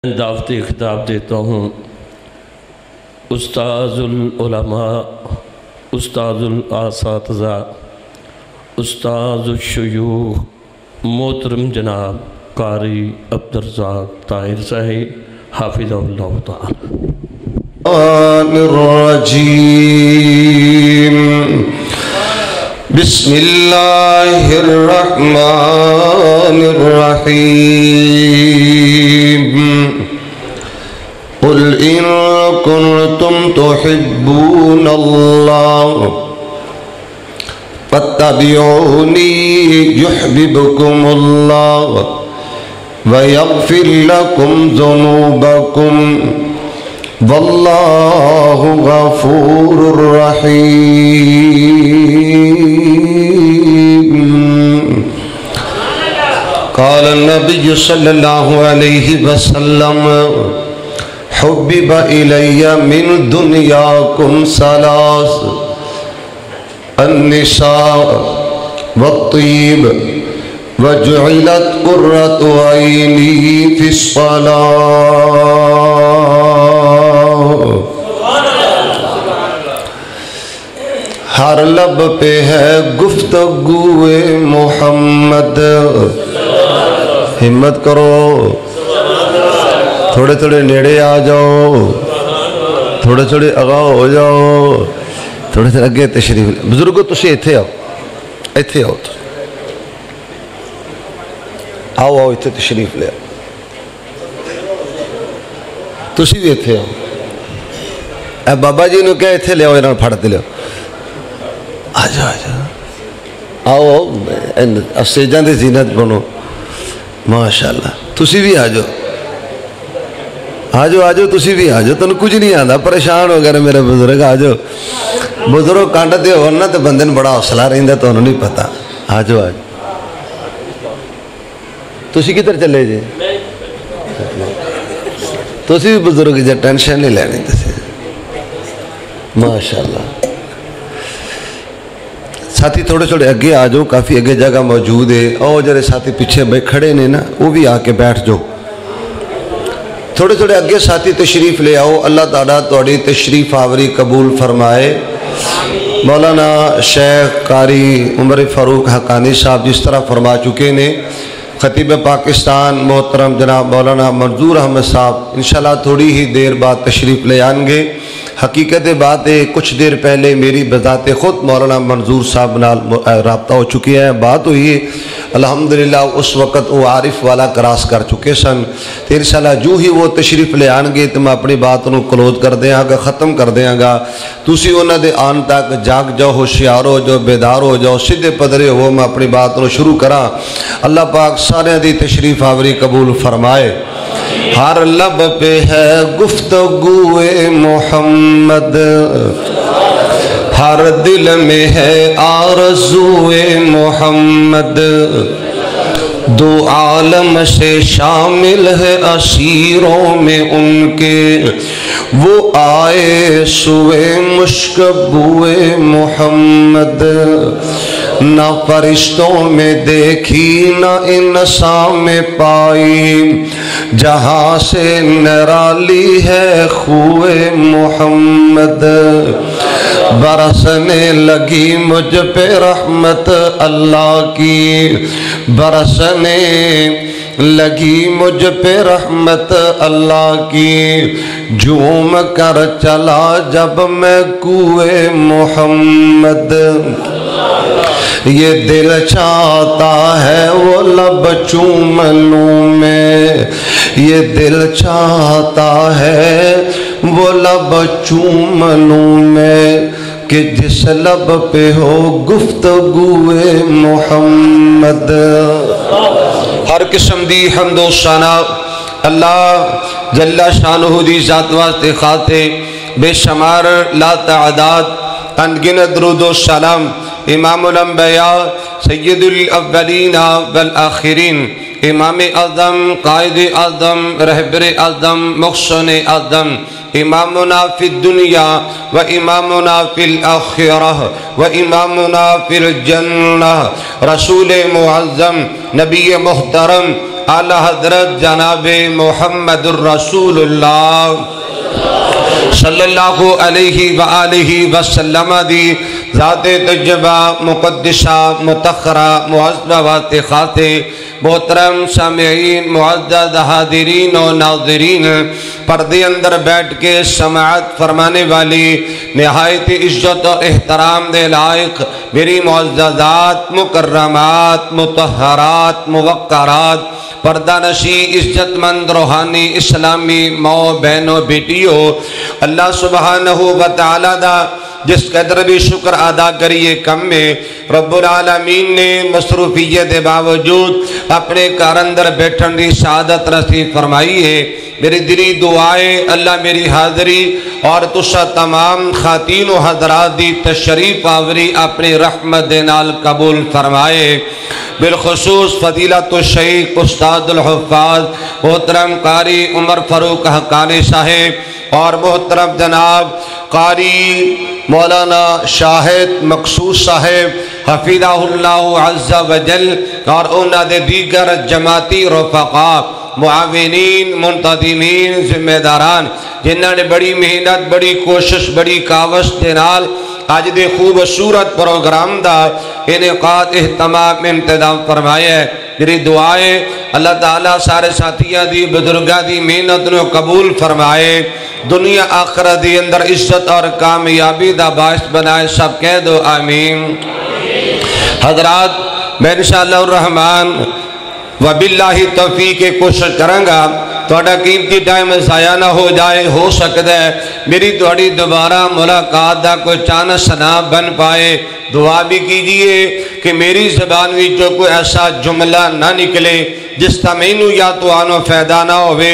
دعوتی خطاب دیتا ہوں استاذ العلماء، استاذ الاساتذہ، استاذ الشیوخ محترم جناب قاری عبدالرزاق طاہر صاحب حافظ اللہ تعالی۔ الرجیم بسم اللہ الرحمن الرحیم قل ان کنتم تحبون اللہ فاتبعونی یحببکم اللہ ویغفر لکم ذنوبکم واللہ غفور رحیم۔ قال النبی صلی اللہ علیہ وسلم حبب الی من دنیاکم ثلاث النساء والطیب وجعلت قرۃ عینی فی الصلاۃ۔ ہر لب پہ ہے گفتگوئے محمد، ہمت کرو، تھوڑے تھوڑے نیڑے آ جاؤ، تھوڑے تھوڑے اگاؤ ہو جاؤ، تھوڑے تھوڑے اگے تشریف بزرگو تسی ایتھے آؤ، ایتھے آؤ، آؤ آؤ ایتھے تشریف لے آؤ، تسی بھی ایتھے آؤ، اے بابا جی نے کہا ایتھے لے آؤ، انہوں نے پھڑتے لے آؤ، آ جاؤ آ جاؤ، آؤ آؤ اسٹیجاں دے زینت بنو، ماشاءاللہ تسی بھی آ جاؤ، آجو آجو تسی بھی آجو، تنہوں کچھ نہیں آدھا، پریشان ہو گئے میرے بزرگ، آجو بزرگ کانٹتے ہونا تو بندے نے بڑا حوصلہ رہندہ تو انہوں نہیں پتا، آجو آجو تسی کدھر چلے جے، تسی بھی بزرگ جے ٹینشن نہیں لینی تسی، ماشاءاللہ۔ ساتھی تھوڑے تھوڑے اگے آجو، کافی اگے جگہ موجود ہے، اور جرے ساتھی پیچھے کھڑے نے نا وہ بھی آ کے بیٹھ جو، تھوڑے تھوڑے اگے ساتھی تشریف لے آؤ، اللہ تعالیٰ توڑی تشریف آوری قبول فرمائے۔ مولانا شیخ قاری عمر فاروق حقانی صاحب جس طرح فرما چکے نے، خطیب پاکستان محترم جناب مولانا منظور احمد صاحب انشاءاللہ تھوڑی ہی دیر بعد تشریف لے آئیں گے۔ حقیقت بات ہے کچھ دیر پہلے میری بذات خود مولانا منظور صاحب نال رابطہ ہو چکی ہے، بات ہوئی ہے، الحمدللہ اس وقت وہ عارف والا کراس کر چکے سن، تو انشاءاللہ جو ہی وہ تشریف لے آن گے تو میں اپنی بات انہوں کلوز کر دیاں گا، ختم کر دیاں گا، تسی انہوں دے آن تک جاگ جاؤ، ہوشیار ہو جاؤ، بیدار ہو جاؤ، سیدھے پدرے ہو، میں اپنی بات انہوں شروع کراں۔ اللہ پاک سارے دی تشریف آوری قبول فرمائے۔ ہر لب پہ ہے گفتگوئے محمد، ہر دل میں ہے آرزوئے محمد، دو عالم سے شامل ہے اسیروں میں ان کے، وہ آئے سوئے مشکبوئے محمد، نہ فرشتوں میں دیکھی نہ انسان میں پائی، جہاں سے نرالی ہے خوئے محمد، برسنے لگی مجھ پہ رحمت اللہ کی، برسنے لگی مجھ پہ رحمت اللہ کی، جھوم کر چلا جب میں کوئے محمد، یہ دل چاہتا ہے وہ لب چوم لوں میں، یہ دل چاہتا ہے وہ لب چوم لوں میں، کہ جس لب پہ ہو گفتگوئے محمد۔ ہر قسم دی حمد و ثنا اللہ جل شانہ دی ذات واسطے خاطے، بے شمار لا تعداد انگنت درود و سلام امام الانبیاء سید الاولین والآخرین، امام اعظم، قائد اعظم، رہبر اعظم، محسن اعظم، امامنا فی الدنیا و امامنا فی الآخرہ و امامنا فی الجنہ، رسول معظم، نبی محترم، اعلی حضرت جناب محمد الرسول اللہ صلی اللہ علیہ وآلہ وسلم دی ذات طیبہ مقدسہ مطہرہ معظمہ واتخات، محترم سامعین، معزز حاضرین و ناظرین، پردے اندر بیٹھ کے سماعت فرمانے والی نہایت عزت و احترام دے لائق میری معززات، مکرمات، مطہرات، موقرات، پردہ نشی، عزت مند، روحانی، اسلامی ماں بہنوں بیٹیوں، اللہ سبحانہ و تعالیٰ دا جس قدر بھی شکر ادا کریے کم میں، رب العالمین نے مصروفیت باوجود اپنے کار اندر بیٹھن دی سعادت نصیب فرمائی ہے۔ میری دلی دعائے اللہ میری حاضری اور تسا تمام خواتین و حضرات دی تشریف آوری اپنی رحمت دے نال قبول فرمائے۔ بالخصوص فضیلت الشیخ استاد الحفاظ محترم قاری عمر فاروق حقانی صاحب اور محترم جناب قاری مولانا شاہد مقصود صاحب حفظہ اللہ عز و جل اور انہاں دے دیگر جماعتی رفقاء، معاونین، منتظمین، ذمہ داران جنہاں نے بڑی محنت، بڑی کوشش، بڑی کاوش دے نال آج دے خوبصورت پروگرام دا انعقاد اہتمام انتظام فرمایا ہے۔ میری دعائے اللہ تعالیٰ سارے ساتھیاں دی بزرگاں دی محنت نو قبول فرمائے، دنیا آخرت دی اندر عزت اور کامیابی دا باعث بنائے، سب کہہ دو آمین۔ حضرات میں انشاءاللہ الرحمن وباللہ توفیق کے کوشش کروں گا تھوڑا قیمتی ٹائم ضائع نہ ہو جائے، ہو سکتا ہے میری تھوڑی دوبارہ ملاقات دا کوئی چانس نہ بن پائے۔ دعا بھی کیجئے کہ میری زبان بھی جو کوئی ایسا جملہ نہ نکلے جس کا مینو یا تو آنو فائدہ نہ ہوئے،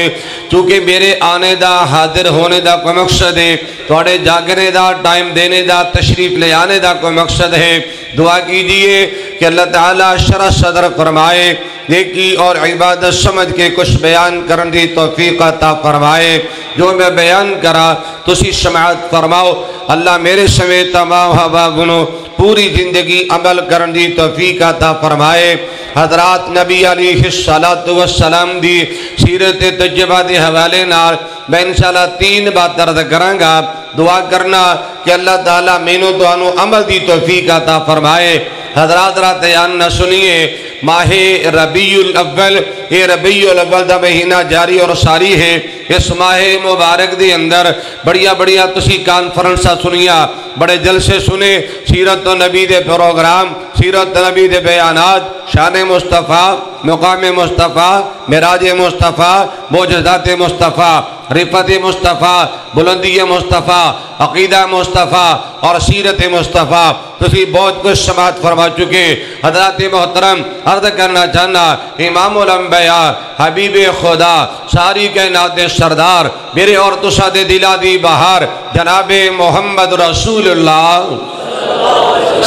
چونکہ میرے آنے دا حاضر ہونے دا کوئی مقصد ہے، تھوڑے جاگنے دا ٹائم دینے دا تشریف لے آنے دا کوئی مقصد ہے۔ دعا کیجئے کہ اللہ تعالیٰ شرح صدر فرمائے، نیکی اور عبادت سمجھ کے کچھ بیان کرن دی توفیق عطا فرمائے۔ جو میں بیان کرا تسی سماعت فرماؤ، اللہ میرے سمیت تمام احبابوں پوری زندگی عمل کرن دی توفیق عطا فرمائے۔ حضرات نبی علیہ السلام دی سیرت طیبہ دے حوالے نال میں انشاءاللہ 3 بات عرض کراں گا۔ دعا کرنا کہ اللہ تعالیٰ مینوں تانوں عمل دی توفیق عطا فرمائے۔ حضرات رات بیان نہ سنیے، ماہ ربیع الاول، یہ ربیع الاول دا مہینہ جاری اور ساری ہے۔ اس ماہ مبارک دی اندر بڑیا تسی کانفرنسہ سنیا، بڑے جلسے سنے، سیرت و نبی دے پروگرام، سیرت نبی دے بیانات، شان مصطفیٰ، مقام مصطفیٰ، معراج مصطفیٰ، معجزات مصطفیٰ، رفعت مصطفیٰ، بلندی مصطفیٰ، عقیدہ مصطفیٰ اور سیرت مصطفیٰ، تسی بہت کچھ سماعت فرما چکے۔ حضرات محترم عرض کرنا چاہنا، امام الانبیاء، حبیب خدا، ساری کائنات سردار، میرے اور تسا دے دلا دی بہار، جناب محمد رسول اللہ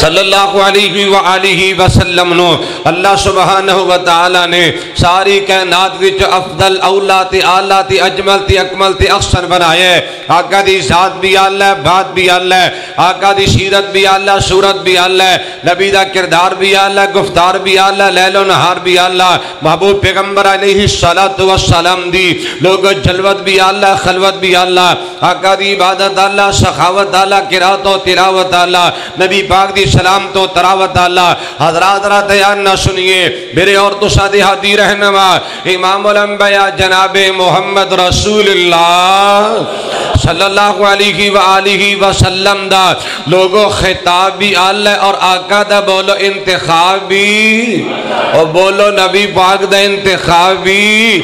صلی اللہ علیہ وآلہ وسلم نو اللہ سبحانہ وتعالی نے ساری کائنات وچ افضل، اولا تے اعلیٰ تے اجمل تے اکمل تے احسن بنایا ہے۔ آقا دی ذات بھی اللہ ہے، بات بھی اللہ ہے، آقا دی سیرت بھی اللہ، صورت بھی اللہ ہے، نبی دا کردار بھی اللہ، گفتار بھی اللہ، لیل و نہار بھی اللہ، محبوب پیغمبر علیہ السلام دی لوگ جلوت بھی اللہ، خلوت بھی اللہ، آقا دی عبادت اللہ، سخاوت اللہ، قرات و تلاوت اللہ، نبی پاک دی سلام تو تراوت اللہ۔ حضرات رات بیان نہ سنیے، میرے اور تسا دے ہادی رہنما امام الانبیاء جناب محمد رسول اللہ صلی اللہ علیہ وآلہ وسلم دا لوگو خطاب بھی اللہ اور آقا دا بولو انتخاب بھی، اور بولو نبی پاک دا انتخاب بھی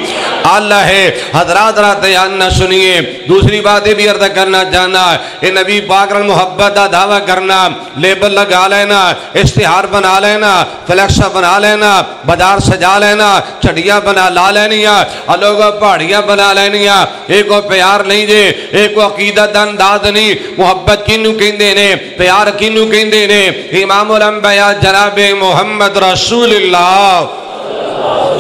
اللہ ہے۔ حضرات رات بیان نہ سنیے، دوسری باتیں بھی عرض کرنا جانا، اے نبی پاک رن محبت دا دعویٰ کرنا، لیبل لگا لینا، اشتہار بنا لینا، فلیکسا بنا لینا، بازار سجا لینا، چڑیا بنا لا لینیا، لوگوں پہاڑیاں بنا لینیا، ایک کو پیار نہیں دے، ایک عقیدہ دا انداز نہیں. محبت کینو کہندے نے, پیار کینو کہندے نے؟ امام الانبیاء جناب محمد رسول اللہ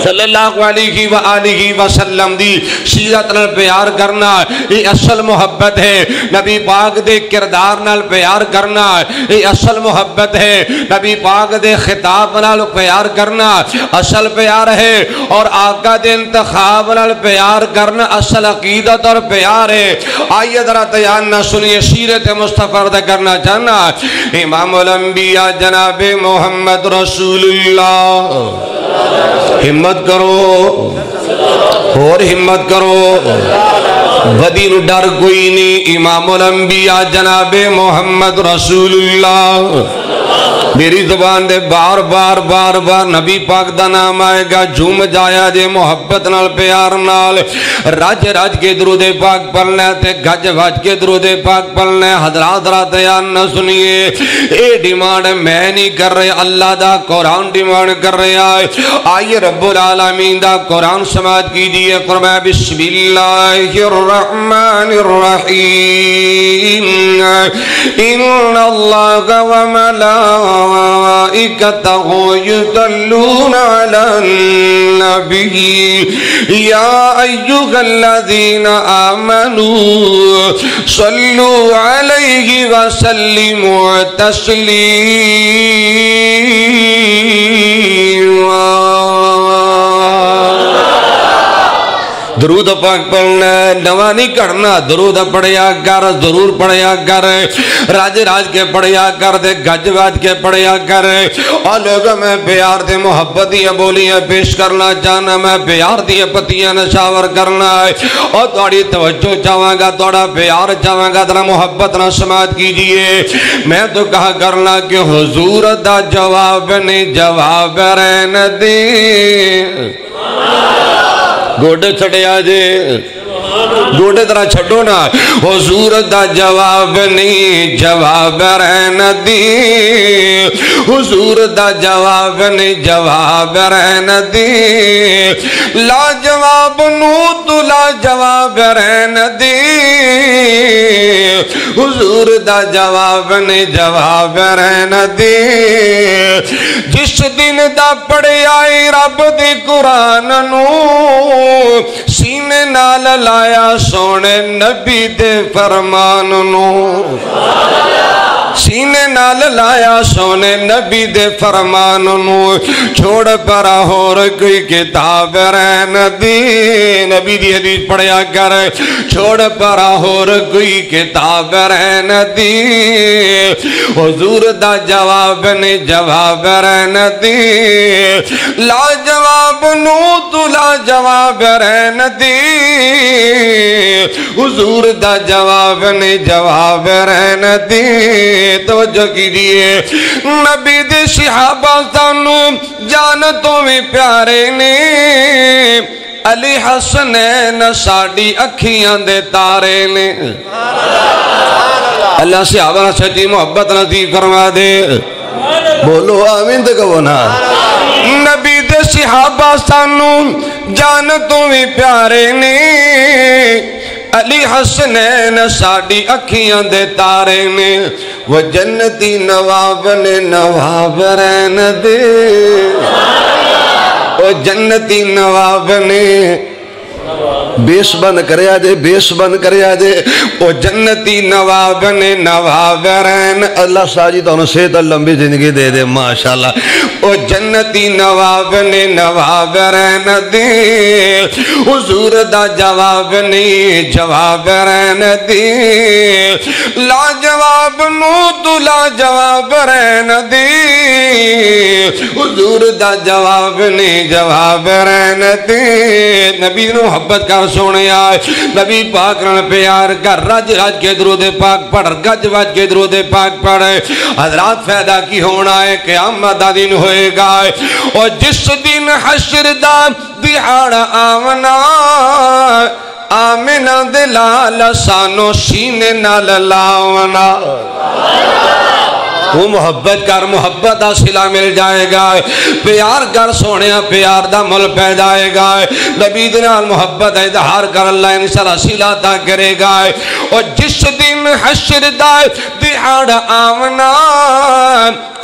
صلی اللہ علیہ وآلہ وسلم دی سیرت نال پیار کرنا یہ اصل محبت ہے. نبی پاک دے کردار نال پیار کرنا یہ اصل محبت ہے. نبی پاک دے خطاب نال پیار کرنا اصل پیار ہے. اور آقا دے انتخاب نال پیار کرنا اصل عقیدت اور پیار ہے. آئیے ذرا تیانہ سنیے سیرت مصطفیٰ دا کرنا چاہنا. امام الانبیاء جناب محمد رسول اللہ. ہمت کرو اور ہمت کرو, ودی نو ڈر کوئی نہیں. امام الانبیاء جناب محمد رسول اللہ. میری زبان دے بار بار بار بار نبی پاک دا نام آئے گا, جھوم جایا جے محبت نال پیار نال. رج رج کے درود پاک پڑھنا تے گج وج کے درود پاک پڑھنا. حضرات رات یان نہ سنیے, اے ڈیمانڈ میں نہیں کر رہے, اللہ دا قرآن ڈیمانڈ کر رہا ہے. آئیے رب العالمین دا قرآن سماعت کیجئے. فرمایا بسم اللہ الرحمن الرحیم ان اللہ و ملائکتہ یصلون علی النبی یا ایھا الذین آمنوا صلوا علیہ وسلموا تسلیما. درود پاک پڑھنا نوا نہیں کرنا, درود پڑھیا کر, ضرور پڑھیا کر, راج راج کے پڑھیا کر, دے گج واج کے پڑھیا کر. اور لوگوں میں پیار دے محبت دیا بولیاں پیش کرنا چاہنا, میں پیار دیا پتیاں نشاور کرنا ہے. اور توڑی توجہ چاہاں گا, توڑا پیار چاہاں گا, ترہ محبت نہ سماعت کیجئے. میں تو کہا کرنا کہ حضور دا جواب نے جواب رہن دے. گوڑے چھڑے آجے, گوڑے طرح چھڑو نا. حضور دا جواب نہیں جواب رہن دی, حضور دا جواب نہیں جواب رہن دی. لا جواب نو تو لا جواب رہن دی, حضور دا جواب نہیں جواب رہن دی. جس دن دا پڑے آئی رب دی قرآن نو, سینے نال لایا سونے نبی دے فرمان نو. سینے نال لایا سونے نبی دے فرمان نو. چھوڑ پرا ہور کوئی کتاب رہن دی, نبی دی حدیث پڑھیا کر. چھوڑ پرا ہور کوئی کتاب رہن دی, حضور دا جواب نے جواب رہن دی. لا جواب نو تو لا جواب رہن دی, حضور دا جواب نے جواب رہن دی. توجہ کیجئے, نبی دے صحابہ سانو جانتوں میں پیارے نے. علی حسنین ساڑی اکھیاں دے تارے نے. اللہ صحابہ سچی محبت نصیب فرما دے. بولو آمین تے کہو نا. نبی دے صحابہ سانو جانتوں میں پیارے نے. علی حسنین ساڑی اکھیاں دے تارے نے. وہ جنتی نواب نے نواب رہن دے, وہ جنتی نواب نے بیس بند کرے آجے, بیس بند کرے آجے. وہ جنتی نواب نے نواب رہن. اللہ ساجد انہوں صحت لمبی زندگی دے دے ماشاءاللہ. وہ جنتی نواب نے نواب رہن دے, حضور دا جواب نہیں جواب رہن دے. لا جواب نو تو لا جواب رہن دے, حضور دا جواب نہیں جواب رہن دے. نبی نو محبت کر سونے آئے, نبی پاک نال پیار کر, رج رج کے درود پاک پڑھ, گج وج کے درود پاک پڑھے. حضرات فائدہ کی ہونا ہے, قیامت دا دن ہوئے گا. اور جس دن حشر دا دہاڑا آمنا, آمنہ دلال سانو سینے نال لاونا. وہ محبت کر محبت دا صلہ مل جائے گا پیار کر سونے پیار دا مل پہ جائے گا نبی دے نال محبت اظہار کر اللہ انشاءاللہ صلہ عطا کرے گا اور جس دن حشر دا دہاڑ آونا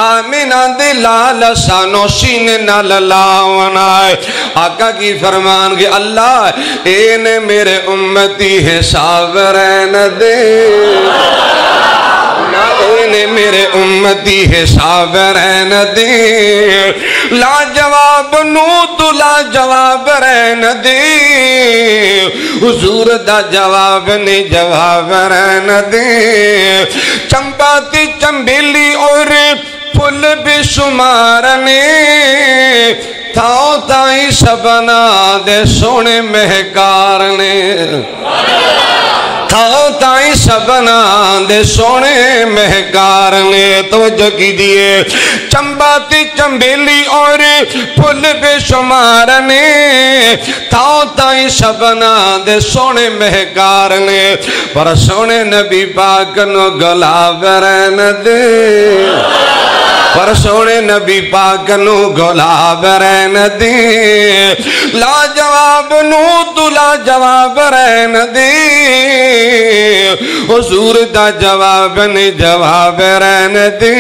آمینہ دے لال سانو سینے نال لاونا آقا کی فرمان کہ اللہ اینے میرے امتی حساب رہن دے اینے میرے امتی حساب رہن دے لا جواب نو تو لا جواب رہن دے حضور دا جواب نے جواب رہن دے چمپاتی چمبیلی اور پھل بے شمارنے تھاؤ تائی سبنا دے سونے مہکارنے تھاؤ تائی سبنا دے سونے مہکارنے توجہ کیجئے چمباتی چمبیلی اور پھل بے شمارنے تھاؤ تائی سبنا دے سونے مہکارنے پر سونے نبی پاک نو گلاب رہن دے پر سونے نبی پاک نو گلاب رہن دے لا جواب نو تو لا جواب رہن دے حضور دا جواب نے جواب رہن دے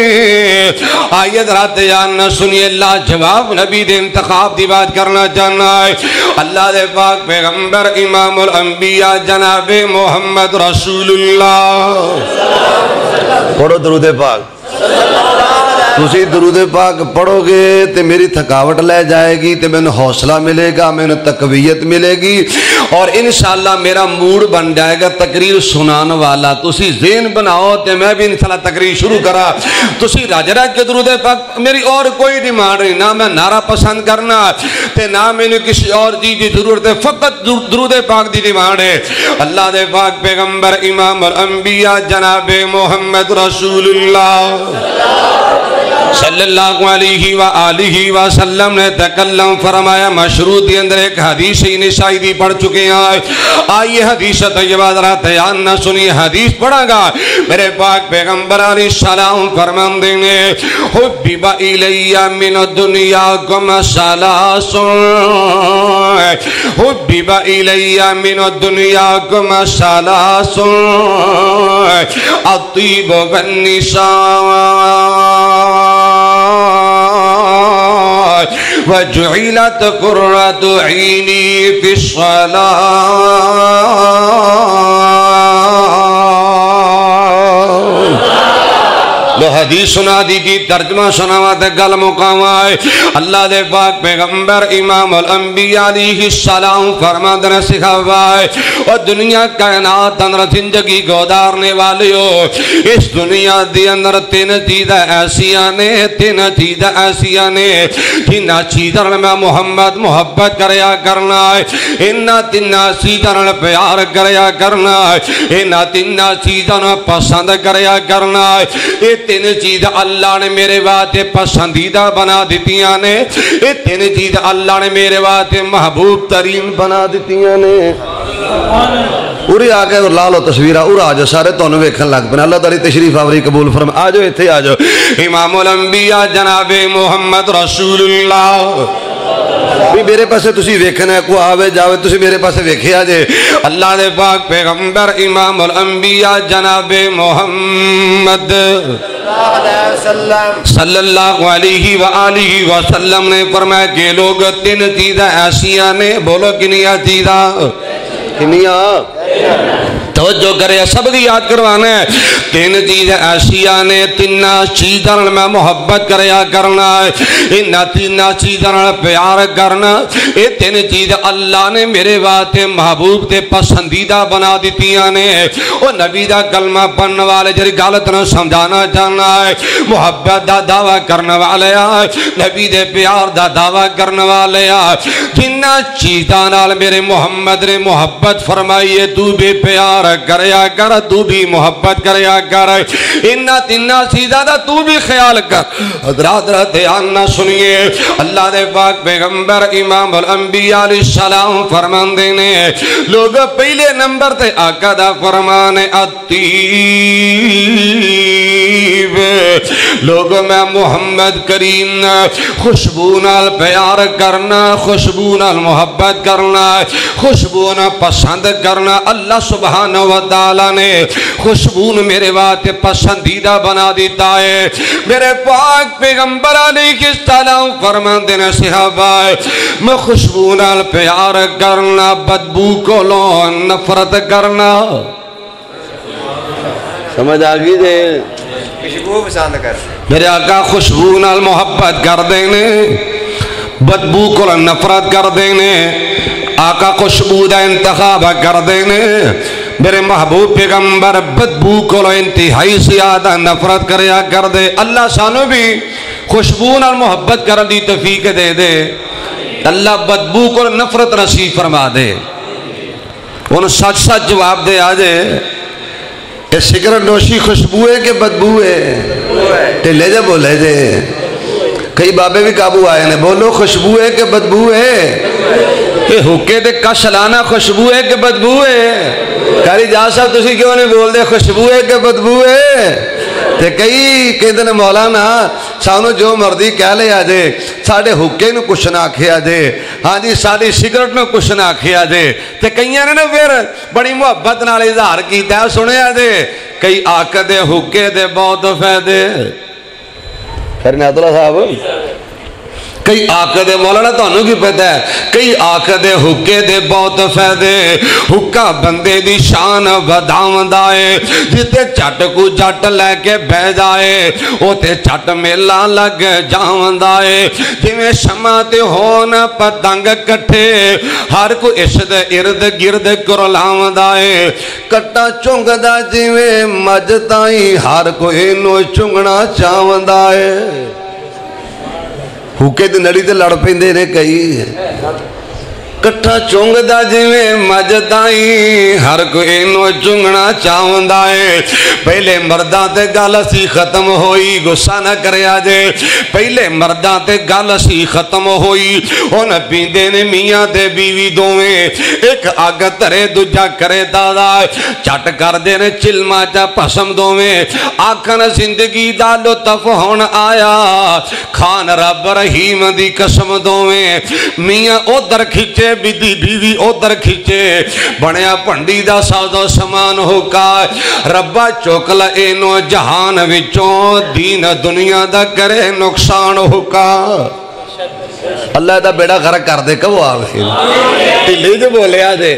آیت رات جاننا سنیے لا جواب نبی دے انتخاب دی بات کرنا چاہنا ہے اللہ دے پاک پیغمبر امام الانبیاء جناب محمد رسول اللہ پڑھو درود پاک تسی درود پاک پڑھو گے تے میری تھکاوٹ لے جائے گی تے میں نے حوصلہ ملے گا میں نے تقویت ملے گی اور انشاءاللہ میرا موڈ بن جائے گا تقریر سنان والا تسی ذہن بناؤ تے میں بھی انشاءاللہ تقریر شروع کرا تسی رج رج کے درود پاک میری اور کوئی ڈیمانڈ نہیں نہ میں نعرہ پسند کرنا تے نہ میں نے کسی اور چیز کی ضرورت ہے فقط درود پاک دی ڈیمانڈ ہے اللہ دے پاک پیغمبر امام الانبیاء جناب محمد رسول اللہ صلی اللہ علیہ وآلہ وسلم نے تکلم فرمایا مشروط کے اندر ایک حدیث نسائی دی پڑھ چکے ہیں آئیے حدیث طیبہ ذرا تیان نہ سنی حدیث پڑھا گا میرے پاک پیغمبر علیہ السلام فرمان دینے حبیب الی من الدنیا کم سلاسن حبیب الی من الدنیا کم سلاسن الطیب والنساء وجعلت قرۃ عینی فی الصلاۃ لو حدیث سنا دی کی ترجمہ سناوا تے گل مقام آئے اللہ دے پاک پیغمبر امام الانبیاء علیہ السلام فرماندے نے سکھاوائے اور دنیا کائنات اندر زندگی گزارنے والے ہو اس دنیا دی اندر تین چیزیں ایسیاں نے تین چیزیں ایسیاں نے جن چیزاں میں محمد محبت کریا کرنا ہے ان تین چیزاں پیار کریا کرنا ہے ان تین چیزاں پسند کریا کرنا ہے تین چیز اللہ نے میرے واسطے پسندیدہ بنا دیتیاں نے یہ تین چیز اللہ نے میرے واسطے محبوب ترین بنا دیتیاں نے اوری آگے اور لالو تصویرہ اور آجو سارے تو انہوں ویکھن لگ پنے اللہ تعالی تشریف آوری قبول فرم آجو اتھے آجو امام الانبیاء جناب محمد رسول اللہ بھی میرے پاسے تسی ویکھنا ہے کو آوے جاوے تسی میرے پاسے ویکھے آجے اللہ دے پاک پیغمبر امام الانبیاء جناب محمد صلی اللہ علیہ وآلہ وسلم نے فرمایا کہ لوگ تین چیزیں ایسیاں نے بولو کنیا چیزیں کنیا توجہ کرے سب دی یاد کروانا ہے تین چیزیں ایسیاں نے تین چیزاں میں محبت کریا کرنا ہے ان تین چیزاں پیار کرنا یہ تین چیز اللہ نے میرے واسطے محبوب تے پسندیدہ بنا دیتیاں نے وہ نبی دا کلمہ پڑھنے والے جری غلط نہ سمجھانا چاہنا ہے محبت دا دعویٰ کرنے والے نبی دے پیار دا دعویٰ کرنے والے جن چیزاں نال میرے محمد نے محبت فرمائیے تو بے پیار کریا کر، تو بھی محبت کریا کر، انہا تینہ سی زیادہ تو بھی خیال کر۔ حضرات دھیان نہ سنیے، اللہ دے پاک پیغمبر امام الانبیاء علیہ السلام فرمان دینے لوگ پہلے نمبر تے آقا دا فرمان الطیب، لوگ میں محمد کریم خوشبو نال پیار کرنا، خوشبو نال محبت کرنا، خوشبو نال پسند کرنا۔ اللہ سبحانہ وتعالی نے خوشبو میرے واسطے پسندیدہ بنا دیتا ہے۔ میرے پاک پیغمبر علیہ السلام فرمان دینا صحابہ میں خوشبو نال پیار کرنا، بدبو کو لو نفرت کرنا۔ سمجھ آگئی دے؟ خوشبو پسند کر میرے آقا خوشبو نال محبت کر دینے، بدبو کو نفرت کر دینے، آقا خوشبو دا انتخاب کر دینے۔ میرے محبوب پیغمبر بدبو کو انتہائی زیادہ نفرت کریا کر دے۔ اللہ سانو بھی خوشبو نال محبت کر دی توفیق دے دے، اللہ بدبو کو نفرت نصیب فرما دے۔ انہوں سچ سچ جواب دے آجے، یہ سگریٹ نوشی خوشبو ہے کہ بدبو ہے؟ ٹھلے جا بولے جے، کئی بابے بھی قابو آئے نے، بولو خوشبو ہے کہ بدبو ہے؟ یہ حکے دے کش لانا خوشبو ہے کہ بدبو ہے؟ کاری جا صاحب تسی کیوں نہیں بول دے خوشبو ہے کہ بدبو ہے؟ تے کئی کہتے ہیں مولانا سانو جو مردی کہہ لے آجے، ساڑھے حکے نو کچھ نہ آکھے آجے، ہاں جی ساڑھی سگریٹ نو کچھ نہ آکھے آجے، تے کئیاں نے پھر بڑی محبت نال اظہار کیتا ہے، سنے آجے کئی آکھ دے حکے دے بہت فائدے۔ خیر نیت اللہ صاحب کئی آکھ دے مولانا تو انہوں کی پتہ ہے، کئی آکھ دے حکے دے بہت فائدے، حکا بندے دی شان وداون دائے، جتے چٹ کو جٹ لے کے بہ جائے اوتے چٹ میلا لگ جاون دائے، جویں شماتے ہون پتنگ کٹھے ہر کو عشد ارد گرد کرلاون دائے، کٹا چونگ دا جویں مجتائیں ہر کو انو چونگنا چاون دائے۔ حکے دی نڑی تے لڑ پیندے نے کئی، کٹھا چونگ دا جویں مجتائیں ہر کوئی نو چونگنا چاوندا ہے۔ پہلے مرداں تے گل سی ختم ہوئی، غصہ نہ کرے آجے، پہلے مرداں تے گل سی ختم ہوئی، ان پیندے نے میاں تے بیوی دوویں، ایک آگ ترے دوجا کرے دادا، چٹ کر دے نے چلما چا پسم دوویں، آکھن زندگی دا لطف ہون آیا، کھان رب رحیم دی قسم دوویں، میاں ادھر کھچے بیوی ادھر کھچے، بنیا پنڈی دا سازو سامان ہوکا، ربا چوکلا اینو جہان وچوں دین دنیا دا کرے نقصان ہوکا۔ اللہ دا بیڑا غرق کر دے کبو آگے ٹھلے جو بولے آجے۔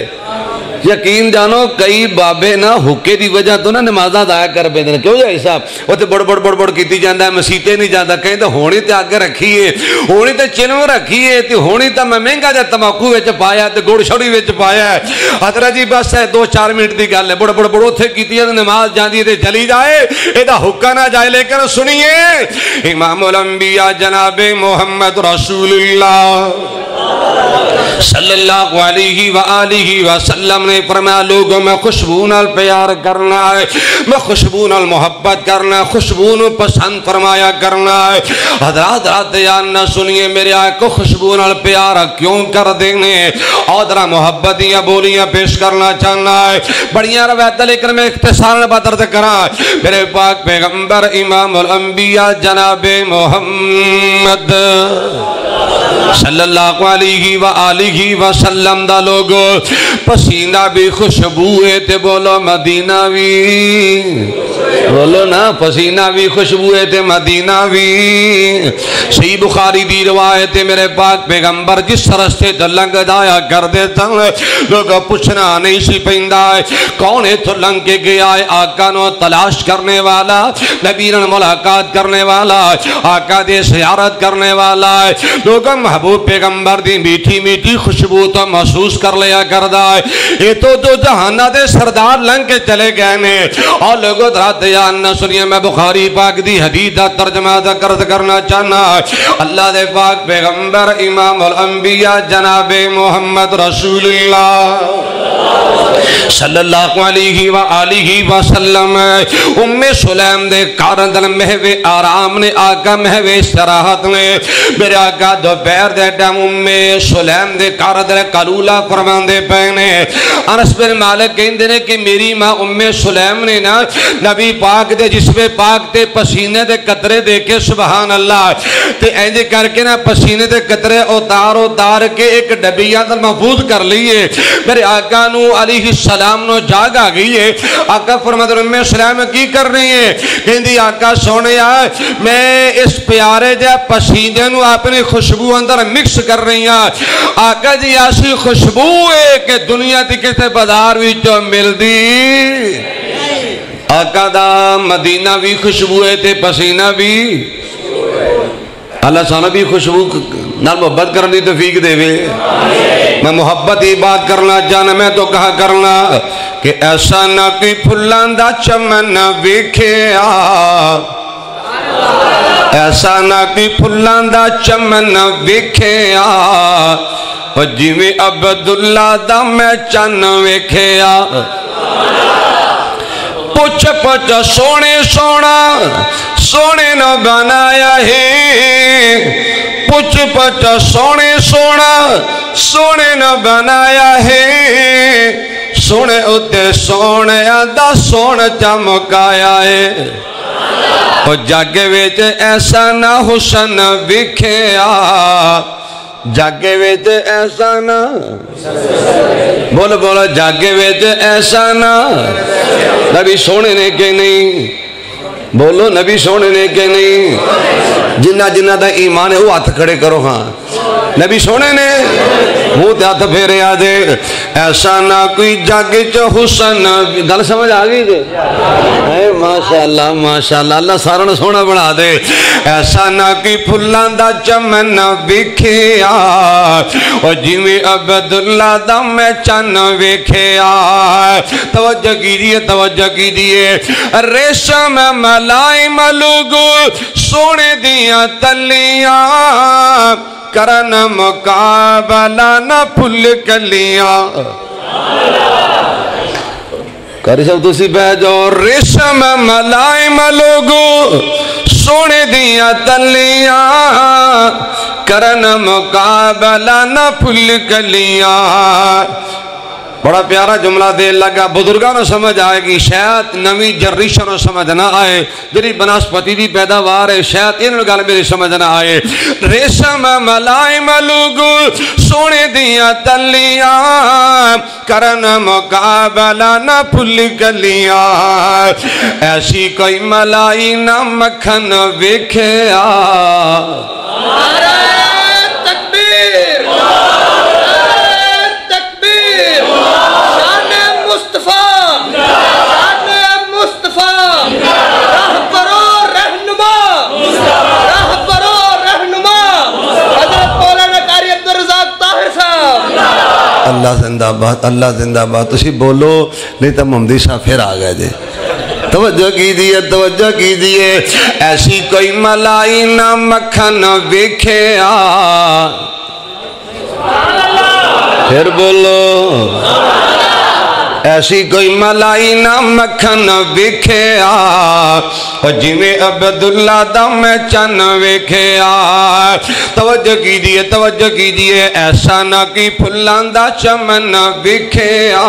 یقین جانو کئی بابے نا حکے دی وجہ تو نا نمازہ دایا کر بیندے کیوں جائے صاحب وہ تے بڑ بڑ کیتی جاندہ ہے، مسیطے نہیں جاندہ، کہیں تے ہونی تے آگے رکھیے، ہونی تے چنو رکھیے، تے ہونی تے میں مہنگا جا تماکو ویچ پایا ہے، تے گوڑ شوڑی ویچ پایا ہے۔ حضرت جی بس ہے 2-4 منٹ دی گل ہے، بڑ تھے کیتی ہے نماز جاندی تے چلی جائے، ایدہ حکا نہ جائے، لیکن سنیے امام الانبیاء جناب محمد رسول اللہ صلی اللہ علیہ وآلہ وسلم نے فرمایا لوگوں میں خوشبو نال پیار کرنا ہے، میں خوشبو نال محبت کرنا ہے، خوشبو نال پسند فرمایا کرنا ہے۔ حضرات رات یان نہ سنیے میرے آئے کو خوشبو نال پیار کیوں کر دینے اور درہ محبتیاں بولیاں پیش کرنا چاہنا ہے۔ بڑیاں روایت لیکن میں اختصار باتر کرا میرے پاک پیغمبر امام الانبیاء جناب محمد صلی اللہ علیہ وآلہ وسلم دا لوگو پسینہ بھی خوشبوئے تے بولو مدینہ بھی بولو نا پسینہ بھی خوشبوئے تے مدینہ بھی۔ صحیح بخاری دی روایت میرے پاک پیغمبر جس رستے تو لنگ دایا کر دیتا لوگو پوچھنا نہیں سی پیندہ ہے کون ہے تو لنگ کے گیا ہے آقا نو تلاش کرنے والا نبیرن ملاقات کرنے والا آقا دے زیارت کرنے والا ہے لوگوں محبوب پیغمبر دی میٹھی میٹھی خوشبو تو محسوس کر لیا کردہ ہے یہ تو جہانہ دے سردار لنگ کے چلے گئے نے اور لوگوں درات یان نہ سنیے میں بخاری پاک دی حدیث دا ترجمہ دا کرنا چاہنا اللہ دے پاک پیغمبر امام الانبیاء جناب محمد رسول اللہ صلی اللہ علیہ وآلہ وسلم سلیم دے کارندل محوے آرام نے آقا محوے استراحت نے میرے آقا دوپہر دے ٹائم سلیم دے کارندل قلولہ فرمان دے پہنے انس بن مالک کہندے نے کہ میری ماں سلیم نے نا نبی پاک دے جسم پاک تے پسینے دے قطرے دے کے سبحان اللہ تے اینجے کر کے نا پسینے دے قطرے اتار کے ایک ڈبیاں در محفوظ کر لیے میرے آقا نو علیہ السلام نو جاگ آ گئی ہے آقا فرماتے ہیں سلیم کی کر رہی ہے کہندی آقا سونے میں اس پیارے جا پسینے نو اپنی خوشبو اندر مکس کر رہی ہیں آقا جی ایسی خوشبو ہے کہ دنیا دی کسے بازار وچوں مل دی آقا دا مدینہ بھی خوشبو ہے تے پسینہ بھی اللہ سانا بھی خوشبو نال محبت کرنی توفیق دے وے میں محبت ہی بات کرنا جانا میں تو کہا کرنا کہ ایسا نہ کوئی پھلان دا چمن ویکھیا ایسا نہ کوئی پھلان دا چمن ویکھیا اور جیویں عبداللہ دا میں چن ویکھیا پوچھ پوچھ سونے سونا سونے نہ بنایا ہے پوچھ پوچھ سونے سونا سونے نہ بنایا ہے سونے اتے سونے دا سون چمکایا ہے اور جاگے ویچ ایسا نہ حسن وکھیا جاگے ویچ ایسا نہ بولو بولو جاگے ویچ ایسا نہ نبی سونے نے کہ نہیں بولو نبی سونے نے کہ نہیں جنہ جنہ دا ایمان ہے وہ ہاتھ کھڑے کرو ہاں نبی سونے نے وہ ہاتھ پھیرے آدھے ایسا نہ کوئی جاگے چو حسن گل سمجھ آگئی دے ماشاءاللہ اللہ سارا نے سونا بنا دے ایسا نہ کوئی پھلان دا چمن ویکھیا اور جیویں عبداللہ دا میں چن ویکھیا توجہ کیجئے ریشم ملائی ملوگو سونے دیاں تلیاں کرن مقابلہ نہ پھل کلیاں کاری سب تو سی بہ جو ریشم ملائی ملوگو سونے دیاں تلیاں کرن مقابلہ نہ پھل کلیاں بڑا پیارا جملہ دے لگا بزرگاں نو سمجھ آئے گی شاید نوی جنریشن نو سمجھ نہ آئے جنہی بناسپتی دی پیداوار ہے شاید انہوں گال میری سمجھ نہ آئے ریشم ملائی ملوگو سونے دیاں تلیاں کرن مقابلہ نہ پھل گلیاں ایسی کوئی ملائی نہ مکھن ویکھیا اللہ زندہ بات تسی بولو نہیں تو محمدی صاحب پھر آ گئے دے توجہ کیجئے ایسی کوئی ملائی نہ مکھن ویکھیا پھر بولو ایسی کوئی ملائی نہ مکھن ویکھیا اور جیویں عبداللہ دا میں چن ویکھیا توجہ کیجئے ایسا نہ کی پھلان دا چمن ویکھیا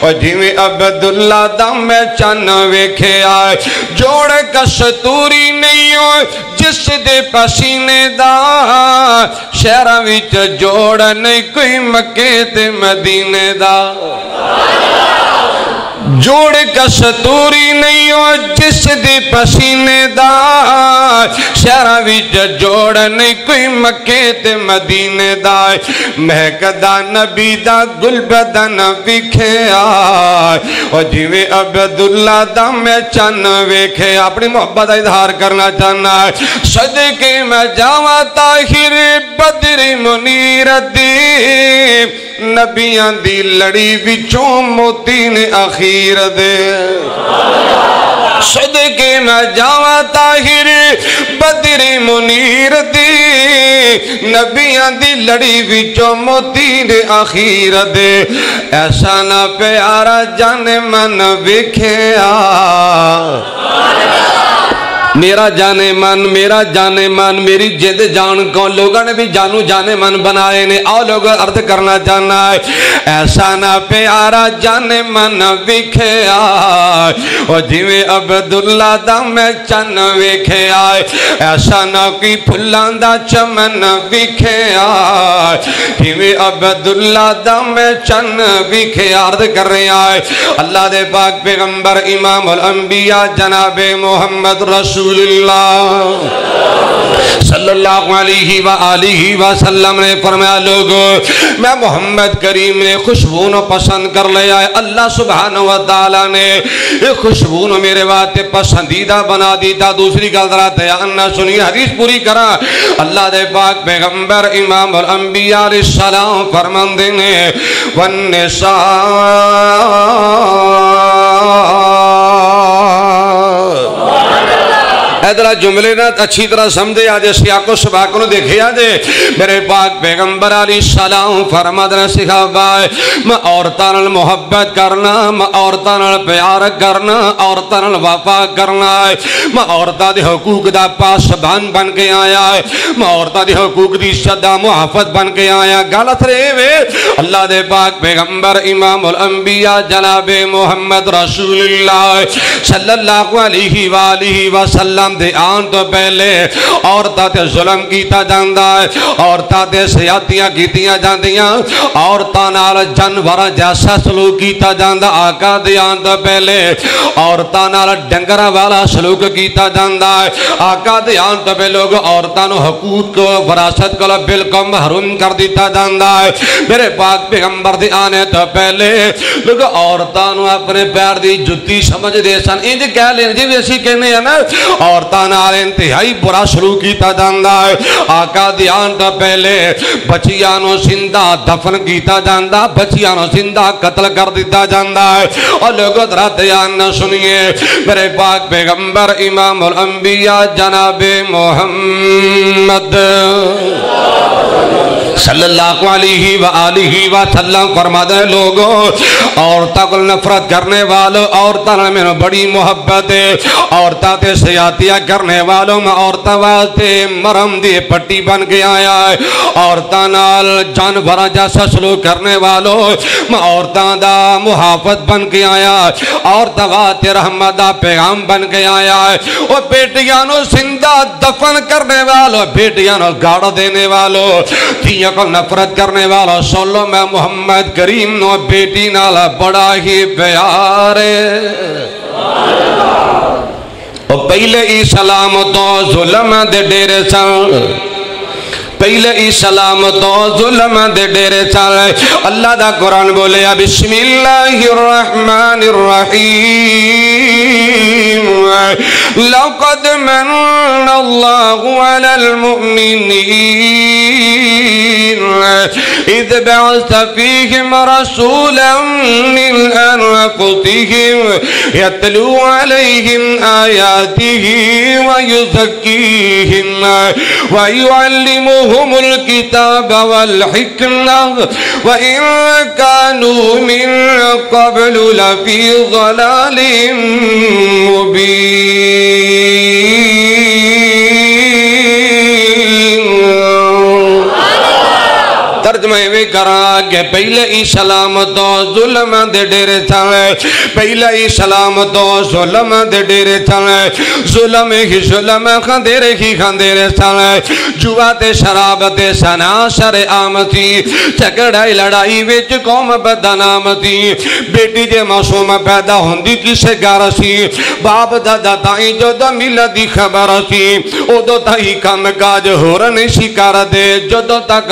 اور جیویں عبداللہ دا میں چن ویکھیا جوڑ کستوری نہیں ہو جس دے پسینے دا شہرہ وچ جوڑ نہیں کوئی مکے تے مدینے دا جوڑ کستوری نہیں ہو جس دی پسینے دا شہرہ وچ جوڑ نہیں کوئی مکے تے مدینے دا مہکدا نبی دا گل بدن ویکھیا اور جیویں عبداللہ دا میں چن ویکھیا اپنی محبت دا اظہار کرنا چاہنا صدقے میں جاواں طاہر بدر منیر دی نبیاں دی لڑی وچوں موتی نے اخیر دے صدقے میں جاواں طاہر بدر میری منیر دی نبیاں دی لڑی وچوں موتی دے آخیر دے ایسا نہ پیارا جان من ویکھیا میرا جانے من میری جد جان کو لوگوں نے بھی جانو جانے من بنائے نے آؤ لوگ عرض کرنا چاہنا ہے ایسا نہ پیارا جانے من ویکھے آئے اور جیوے عبداللہ دا میں چن ویکھے آئے ایسا نہ کی پھلان دا چمن ویکھے آئے جیوے عبداللہ دا میں چن ویکھے عرض کر رہے آئے اللہ دے پاک پیغمبر امام الانبیاء جناب محمد رسول اللہ صلی اللہ علیہ وآلہ وسلم نے فرمایا لوگو میں محمد کریم نے خوشبو نو پسند کر لیا ہے اللہ سبحانہ وتعالی نے یہ خوشبو نو میرے واسطے پسندیدہ بنا دیتا دوسری گل ذرا دھیان نہ سنی حدیث پوری کرا اللہ دے پاک پیغمبر امام الانبیاء علیہ السلام فرماندے نے ادھر جملے نہ اچھی طرح سمجھے آجے سیاق و سباق کو دیکھے آجے میرے پاک پیغمبر علیہ السلام فرمادنا سکھاوا ہے میں عورتان محبت کرنا میں عورتان پیار کرنا عورتان وفا کرنا ہے میں عورتان دے حقوق دا پاسبان بن کے آیا ہے میں عورتان دے حقوق دی صدا محافظ بن کے آیا غلط رہے وے اللہ دے پاک پیغمبر امام الانبیاء جناب محمد رسول اللہ صلی اللہ علیہ وآلہ وسلم دے آن تو پہلے عورتاں تے ظلم کیتا جاندہ ہے عورتاں تے سیاتیاں کیتیاں جاندیاں عورتاں نال جانور جیسا سلوک کیتا جاندہ آقا دے آن تو پہلے عورتاں نال ڈنگرہ والا سلوک کیتا جاندہ ہے آقا دے آن تو پہلے لوگ عورتاں نو حقوق کو وراثت کو بالکل محروم کر دیتا جاندہ ہے میرے پاک پیغمبر دے آنے تو پہلے لوگ عورتاں نو اپنے پیر دی جتی سمجھ دے سن انج کہہ لیں جی ویسی کہنے ہیں نا عورتاں نال انتہائی برا سلوک کیتا جاندہ ہے آقا دیان تو پہلے بچیانو زندہ دفن کیتا جاندہ بچیانو زندہ قتل کر دیتا جاندہ ہے اور لوگوں درہ دیان نہ سنیے میرے پاک پیغمبر امام الانبیاء جناب محمد صلی اللہ علیہ وآلہ وسلم فرماتے ہیں لوگوں عورتہ کو نفرت کرنے والوں عورتہ میں بڑی محبت ہے عورتہ تے سیاتیاں کرنے والوں میں عورتہ واسطے مرم دی پٹی بن کے آیا ہے عورتہ نال جانورہ جیسا سلوک کرنے والوں میں عورتہ دا محافظ بن کے آیا ہے عورتہ واسطے رحمت دا پیغام بن کے آیا ہے وہ بیٹیانو زندہ دفن کرنے والوں بیٹیانو گاڑ دینے والوں تیہ کو نفرت کرنے والا سولو میں محمد کریم نو بیٹی نالا بڑا ہی پیارے اور پہلے اسلام تو ظلم دے ڈیرے سن پہلے اسلام تو ظلم دے ڈیرے سن اللہ دا قرآن بولے بسم اللہ الرحمن الرحیم لقد من اللہ علی المؤمنین اذ بعث فیہم رسولا من انفسہم یتلو علیہم آیاتہ ویزکیہم ویعلمہم الكتاب والحکمہ وإن كانوا من قبل لفی ضلال مبین ترجمہ میں کرا کہ پہلے اسلام تو ظلم دے ڈیرے چلے پہلے اسلام تو ظلم دے ڈیرے چلے ظلم ہی ظلم خندیرے ہی خندیرے چلے جوا تے شراب تے سنا شر عام تھی چکڑائی لڑائی ویچ قوم بدنام تھی بیٹی جے معصوم پیدا ہوندی کسے گار سی باپ دادا تائیں جو دا ملدی خبر سی او دو تائی کام کاج ہورن شکار دے جو دو تاک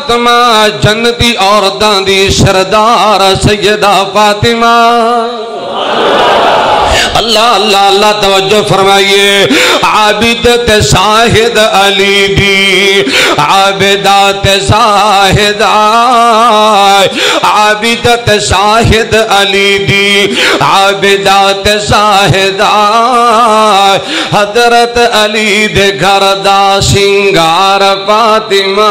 فاطمہ جنتی عورتاں دی سردار سیدہ فاطمہ اللہ اللہ اللہ توجہ فرمائیے عابدت زاہد علی دی عابدات زاہد عابدت زاہد علی دی عابدات زاہد حضرت علی دے گھر دا سنگار فاطمہ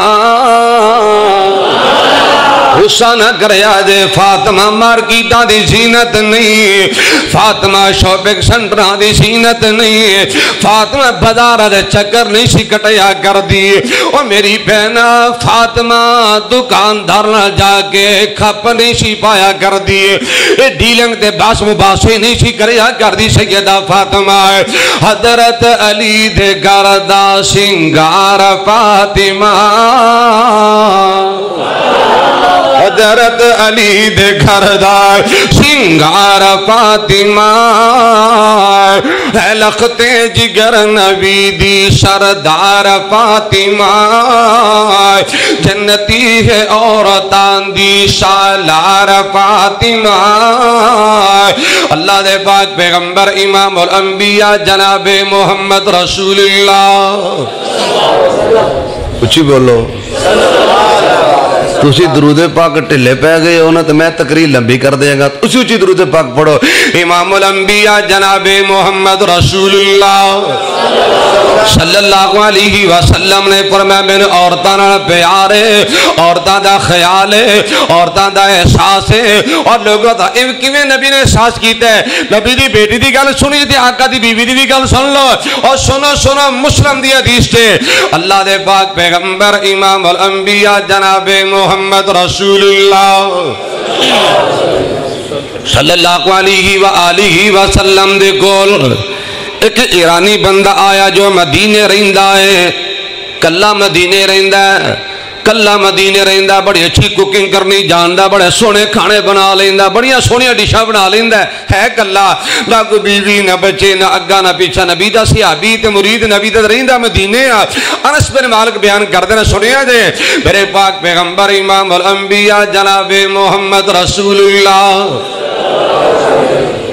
غصہ نہ کریا دے فاطمہ مارکیٹاں دی زینت نہیں فاطمہ شاپنگ سنٹراں دی زینت نہیں فاطمہ بازار دے چکر نہیں سی کٹیا کر دی او میری بہنا فاطمہ دکاندار نہ جا کے کھپ نہیں سی پایا کر دی ڈیلنگ تے باس مباسی نہیں سی کریا کر دی سیدہ فاطمہ حضرت علی دے گھر دا سنگار فاطمہ حضرت علی دے گھر دا سنگار فاطمہ ہے لخت جگر نبی دی سردار فاطمہ جنتی ہے عورتان دی سالار فاطمہ اللہ دے پاک پیغمبر امام الانبیاء جناب محمد رسول اللہ اچھی بولو تسی درود پاک ٹھلے پہ گئے ہو نا تو میں تقریر لمبی کر دیا گا اسی اچھی درود پاک پڑھو امام الانبیاء جناب محمد رسول اللہ صلی اللہ علیہ وسلم نے فرمایا میں نے عورتاں نال پیار ہے عورتاں دا خیال ہے عورتاں دا احساس ہے اور لوگوں دا کیویں نبی نے احساس کیتا ہے نبی دی بیٹی دی گل سنی تے آقا دی بیوی دی بھی گل سن لو اور سنو مسلم دی حدیث تے اللہ دے پاک پیغمبر امام الانبیاء جناب محمد رسول اللہ صلی اللہ علیہ وآلہ وسلم دے کول ایک ایرانی بندہ آیا جو مدینے رہندا ہے کلا مدینے رہندا ہے کلا مدینے رہندا بڑی اچھی کوکنگ کرنی جاندا بڑے سونے کھانے بنا لیندا بڑیاں سونیاں ڈشاں بنا لیندا ہے کلا نہ کوئی بیوی نہ بچے نہ اگا نہ پیچھا نبی دا صحابی تے مرید نبی تے رہندا مدینے انس بن مالک بیان کردے نے سنیا جے میرے پاک پیغمبر امام الانبیاء جناب محمد رسول اللہ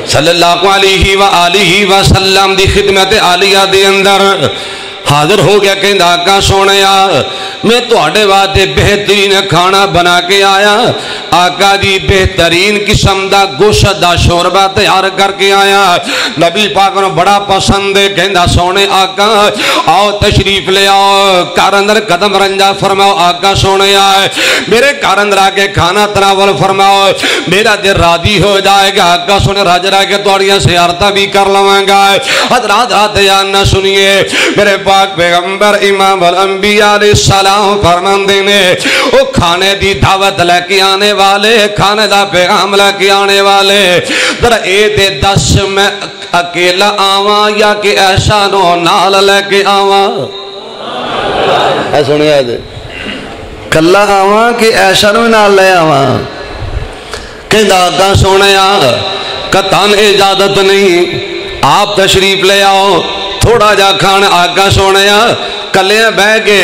صلی اللہ علیہ وآلہ وسلم دی خدمت عالیہ دے اندر حاضر ہو گیا کہ آقا سونیا میں تواڈے واسطے بہترین کھانا بنا کے آیا آقا دی بہترین قسم دا گوشت دا شوربہ تیار کر کے آیا نبی پاک نے بڑا پسند ہے کہندا سونے آقا آؤ تشریف لے آؤ گھر اندر قدم رنجا فرماؤ آقا سونیا میرے گھر اندر آ کے کھانا تناول فرماؤ میرا دل راضی ہو جائے گا آقا سونے راج رہ کے تواڈیاں زیارتاں بھی کر لواں گا حضرات بیان نہ سنیے میرے پاک پیغمبر امام الانبیاء علیہ السلام فرماندے نے وہ کھانے دی دعوت لے کے آنے والے کھانے دا پیغام لے کے آنے والے ذرا اے دے دس میں اکیلا آواں یا کہ ایسا نو نال لے کے آواں اے سنیا دے کلا آواں کہ ایسا نو نال لے آواں کہ دادا سونیا قطعاً اجازت نہیں آپ تشریف لے آؤ تھوڑا جا کھانا آقا سونیا کلیاں بہ کے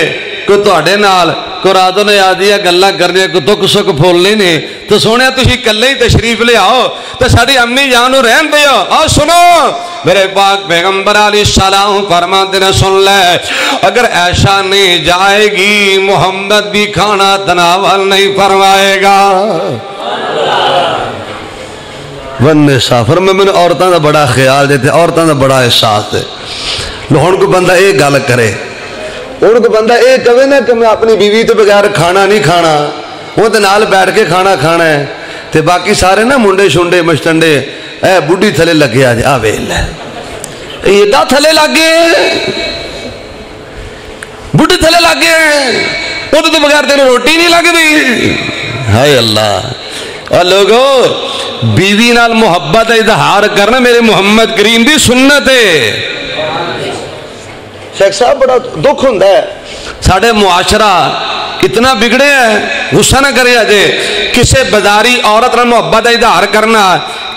کوئی تواڈے نال کوئی راتوں نے آدیا گلا کرنے کو دکھ سکھ پھولنے نے تو سونے تسی کلے ہی تشریف لے آؤ تو ساڈی امی جان نو رہن دیو آؤ سنو میرے پاک پیغمبر علیہ السلام فرماتے نے سن لے اگر ایسا نہیں جائے گی محمد بھی کھانا تناول نہیں فرمائے گا ون سافر میں نے عورتوں کا بڑا خیال دیتے عورتوں کا بڑا احساس ہے ہن کو بندہ یہ گل کرے ہن کو بندہ یہ کہے نا کہ میں اپنی بیوی تو بغیر کھانا نہیں کھانا وہ تو نال بیٹھ کے کھانا کھانا ہے تے باقی سارے نا منڈے شنڈے مشتنڈے اے بڈھی تھلے لگے آج آ ویل ہے ایڈا تھلے لگے بڈھی تھلے لگے وہ تو بغیر تیرے روٹی نہیں لگ رہی ہائے اللہ اور لوگوں بیوی نال محبت اظہار کرنا میرے محمد کریم دی سنت ہے شیخ صاحب بڑا دکھ ہوندا ہے ساڑھے معاشرہ اتنا بگڑے ہے غصہ نہ کرے آجے کسے بازاری عورت نال محبت اظہار کرنا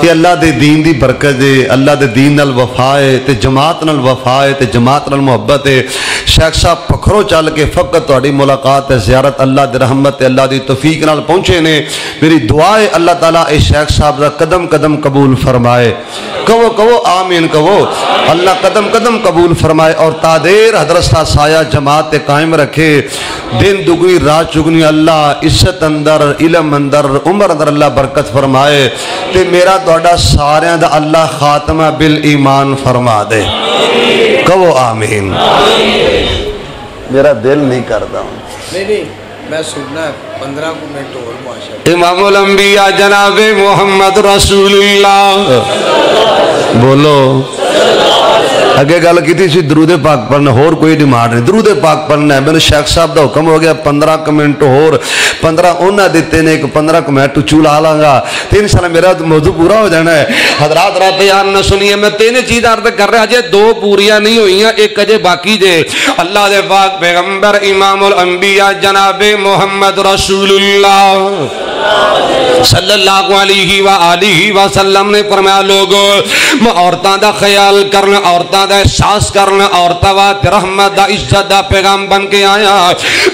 کہ اللہ دے دین دی برکت ہے، اللہ دے دین نال وفا ہے تے جماعت نال وفا ہے تے جماعت نال محبت ہے۔ شیخ صاحب پکھروں چل کے فقط تہاڈی ملاقات ہے، زیارت اللہ دی رحمت اللہ دی توفیق نال پہنچے نے۔ میری دعا ہے اللہ تعالیٰ اے شیخ صاحب دا قدم قدم قبول فرمائے، کہو آمین کہو، اللہ قدم قدم قبول فرمائے اور تادیر حضرت صاحب سایہ جماعت قائم رکھے، دن دگنی رات چگنی اللہ عزت اندر علم اندر عمر اندر اللہ برکت فرمائے تے میرا تہاڈا ساریاں دا اللہ خاتمہ بالایمان فرما دے، کہو آمین۔ میرا دل نہیں کرتا ہوں، نہیں میں سننا ہے 15 منٹ اور ماشاءاللہ۔ امام الانبیاء جناب محمد رسول اللہ، بولو اگے گل کی تھی درود پاک پڑھنا، اور کوئی ڈیمانڈ نہیں، درود پاک پڑھنا ہے۔ میں نے شیخ صاحب دا حکم ہو گیا 15 منٹ اور 15 انہاں دیتے نے، ایک 15 منٹ چولا لاں گا تو انشاءاللہ میرا موضوع پورا ہو جانا ہے۔ حضرات رات یار نہ سنیے، میں 3 چیز عرض کر رہا جے، 2 پوریاں نہیں ہوئی ہیں، ایک اجے باقی جے۔ اللہ دے پاک پیغمبر امام الانبیاء جناب محمد رسول اللہ صلی اللہ علیہ وآلہ وسلم نے فرمایا لوگو میں عورتاں دا خیال کرنا، عورتاں دا احساس کرنا، عورتاں وات رحمت دا عزت دا پیغام بن کے آیا،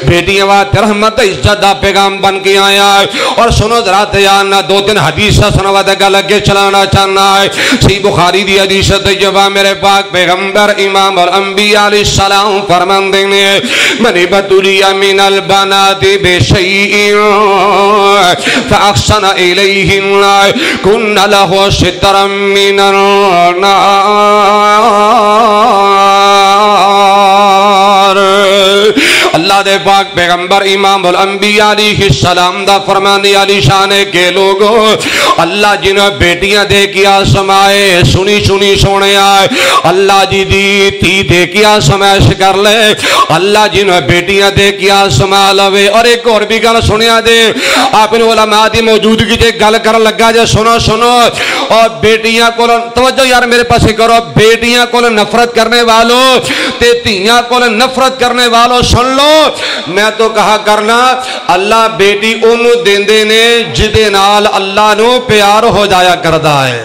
بیٹیاں وات رحمت دا عزت دا پیغام بن کے آیا۔ اور سنو ذرا تیارنا 2-3 حدیث سنو دا گل اگے چلانا چاہنا ہے۔ صحیح بخاری دی حدیث طیبہ میرے پاک پیغمبر امام الانبیاء علیہ السلام فرماندے نے من بطلی من البنات بشیء فأحسن إليهن كن له سترا من النار۔ اللہ دے پاک پیغمبر امام الانبیاء علیہ السلام دا فرمانی علی شان کے لوگو اللہ جنہیں بیٹیاں دے کیا سمائے، سنی سونے آئے اللہ جی دی تی دے کیا سمائش کر لے، اللہ جنہیں بیٹیاں دے کیا سما لوے۔ اور ایک اور بھی گل سنیا دے، آپ ان علماء دی موجودگی جے گل کر لگا جے سنو اور بیٹیاں کو توجہ یار میرے پاس کرو، بیٹیاں کو نفرت کرنے والوں تے تیاں کو نفرت کرنے والوں سن لو، میں تو کہا کرنا اللہ بیٹی انہوں دیندے نے جدے نال اللہ نو پیار ہو جایا کردہ ہے۔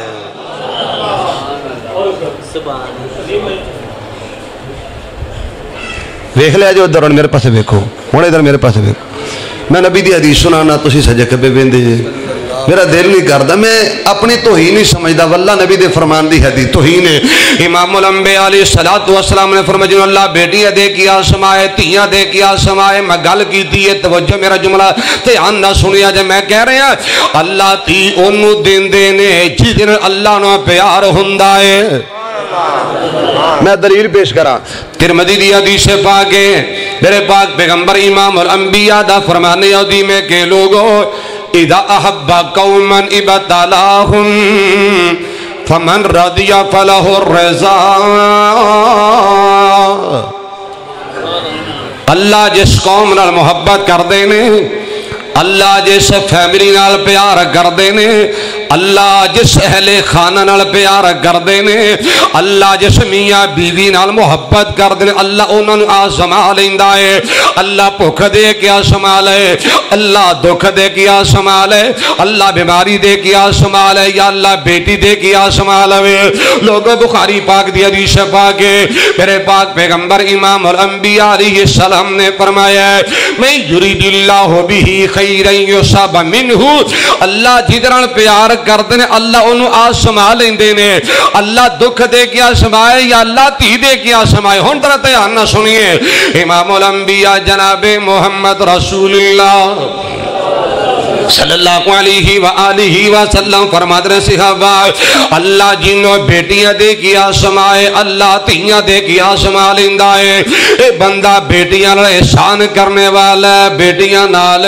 ویکھ لیا جو ادھر میرے پاس ویکھو، ہن ادھر میرے پاس ویکھو، میں نبی دی حدیث سنانا تسی سجے کبے ویندے جے، میرا دل نہیں کردا، میں اپنی توہین نہیں سمجھدا، واللہ نبی دے فرمان دی حدیث توہین ہے۔ امام الانبیاء علیہ السلام نے فرمایا جنہوں اللہ بیٹیاں دے کیا سمائے، تیاں دے کیا سمائے، میں گل کی دیئے توجہ میرا جملہ دھیان نہ سنیا جے، میں کہہ رہے ہیں اللہ تی انہوں دین دینے جس دن اللہ نو پیار ہندہ ہے۔ میں دلیل پیش کرا ترمذی دی حدیث پاک ہے، میرے پاک پیغمبر امام الانبیاء دا فرمانے یہودی میں کہ لوگو اذا احب قوما ابتلاہم فمن رضی فلہ الرضا۔ اللہ جس قوم نال محبت کر دینے، اللہ جس فیملی نال پیار کر دینے، اللہ جس اہل خانہ نال پیار کر دینے، اللہ جس میاں بیوی نال محبت کر دینے، اللہ انہوں نے آزما لیندہ ہے۔ اللہ بھوک دے کے آزما لے، اللہ دکھ دے کے آزما لے، اللہ بیماری دے کے آزما لے، یا اللہ بیٹی دے کے آزما لے۔ لوگوں بخاری پاک دی حدیث پاک ہے، میرے پاک پیغمبر امام الانبیاء علیہ السلام نے فرمایا ہے میں یرید اللہ بھی خیرن یصاب منہ، اللہ جدران پیار کر دینے اللہ انہوں آسما لیندے نے، اللہ دکھ دے کیا سمائے یا اللہ تی دے کیا سمائے۔ ہون طرح تیان نہ سنیے، امام الانبیاء جناب محمد رسول اللہ صلی اللہ علیہ وآلہ وسلم فرماتے ہیں صحابہ اللہ جنہوں بیٹیاں دے کیا سمائے، اللہ تیاں دے کیا سما لیندہ ہے۔ اے بندہ بیٹیاں نال احسان کرنے والا ہے، بیٹیاں نال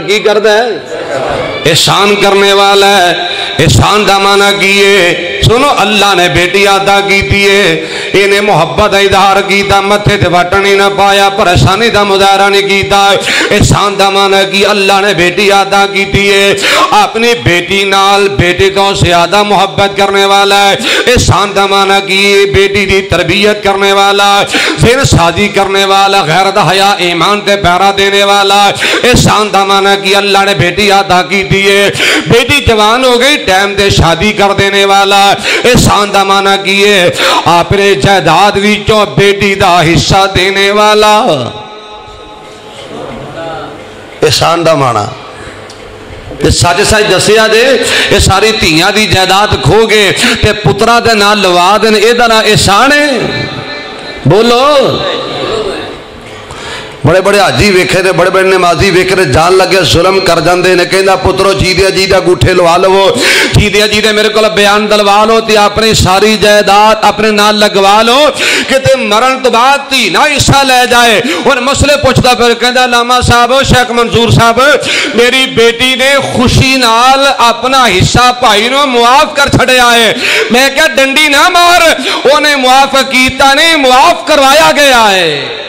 کی کرتا ہے؟ احسان کرنے والا ہے۔ احسان دا معنی کیے سنو اللہ نے بیٹی عطا کیتی ہے انہیں محبت اظہار کیتا متھے تے وٹنی نہ پایا پریشانی دا مظاہرہ نہیں کیتا احسان دا معنی کی اللہ نے بیٹی عطا کیتی ہے اپنی بیٹی نال بیٹے تو زیادہ محبت کرنے والا ہے احسان دا معنی کی بیٹی دی تربیت کرنے والا ذہن سازی کرنے والا غیرت حیا ایمان تے پیرا دینے والا احسان دا معنی کی اللہ نے بیٹی عطا کیتی ہے بیٹی جوان ہو گئی ٹائم دے شادی کر دینے والا احسان دا معنی کیے اپنے جائیداد وچوں بیٹی دا حصہ دینے والا احسان دا معنی سچ سچ دسیا جے یہ ساری دھیاں دی جائیداد کھو گے تے پترا دے نال لوا دین اے دا احسان ہے بولو بڑے بڑے حاجی ویکھے نے بڑے بڑے نمازی ویکھے نے جان لگے ظلم کر جاندے نے کہندا پترو جی دیا گوٹھے لوا لو جی دیا میرے کو بیان دلوا لو تے اپنی ساری جائیداد اپنے نال لگوا لو کہ تے مرن تو بعد تھی نہ حصہ لے جائے اور مسئلے پوچھتا پھر کہندا علامہ صاحب شیخ منصور صاحب میری بیٹی نے خوشی نال اپنا حصہ بھائی نو معاف کر چھڑیا ہے میں کیا ڈنڈی نہ مار انہیں معاف کیتا نہیں معاف کروایا گیا ہے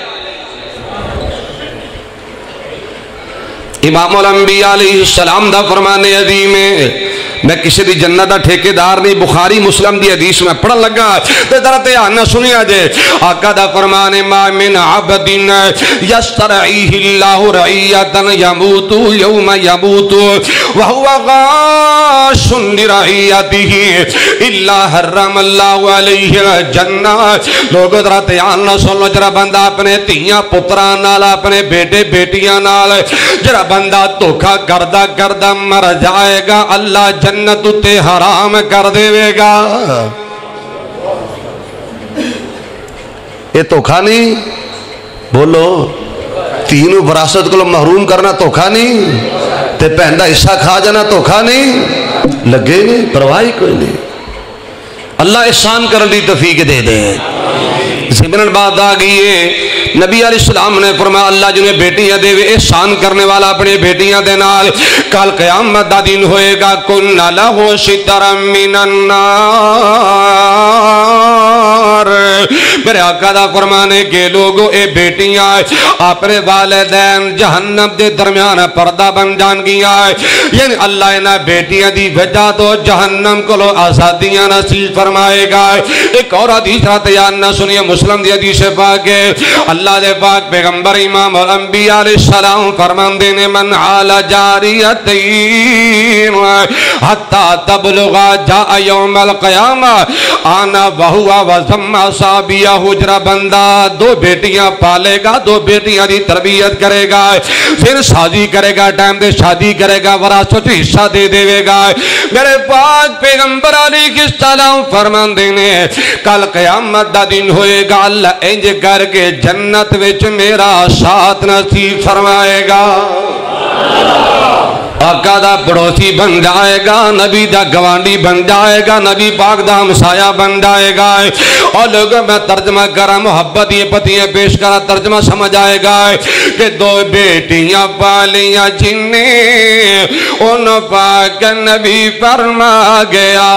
امام الانبیاء علیہ السلام دا فرمانے عظیم ہے میں کسی دی جنت دا ٹھیکیدار نہیں بخاری مسلم دی حدیث میں پڑھن لگا تے ذرا دھیان نہ سنیا جے آقا دا فرمانے ما من عبد یسترعیہ اللہ رعیتا یموت یوم یموت وہو غاش لرعیتہ الا حرم اللہ علیہ الجنہ لوگوں ذرا دھیان نہ سن لو جرا بندہ اپنے تیاں پتران نال اپنے بیٹے بیٹیاں نال جرا بندہ دھوکا کردہ مر جائے گا اللہ جنت تے حرام کر دے گا یہ دھوکا نہیں بولو تینوں وراثت کو محروم کرنا دھوکا نہیں تے بہن دا حصہ کھا جانا دھوکا نہیں لگے نہیں پرواہ کوئی نہیں اللہ احسان کرنے دی توفیق دے دے زمین بات آ گئی ہے نبی علیہ السلام نے فرمایا اللہ جنہیں بیٹیاں دے احسان کرنے والا اپنے بیٹیاں دے نال کل قیامت دا دن ہوئے گا کن لہو سترا من النار میرے آقا دا فرمانے کے لوگوں اے بیٹیاں اپنے والدین جہنم دے درمیان پردہ بن جان گیا یعنی اللہ انہا بیٹیاں دی وجہ تو جہنم کو لو آزادیاں نصیب فرمائے گا ایک اور حدیث رات یاد نہ سنیے مسلم دی حدیث پاک ہے اللہ دے پاک پیغمبر امام الانبیاء علیہ السلام فرمان دینے من عال جاریتین حتی تبلغا جاء یوم القیامہ آنا وہوا وزم صابیہ حجرہ بندہ دو بیٹیاں پالے گا دو بیٹیاں دی تربیت کرے گا پھر شادی کرے گا ٹائم دے شادی کرے گا وراثت حصہ دے دے گا میرے پاک پیغمبر علیہ السلام فرمان دینے کل قیامت دا دن ہوئے گا اللہ انج کر کے جنت وچ میرا ساتھ نصیب فرمائے گا آقا دا پڑوسی بن جائے گا نبی دا گوانڈی بن جائے گا نبی پاک دا ہمسایہ بن جائے گا اور لوگوں میں ترجمہ کرا محبت یہ پتیاں پیش کرا ترجمہ سمجھ آئے گا کہ دو بیٹیاں پالیاں جنہیں ان پاک نبی فرما گیا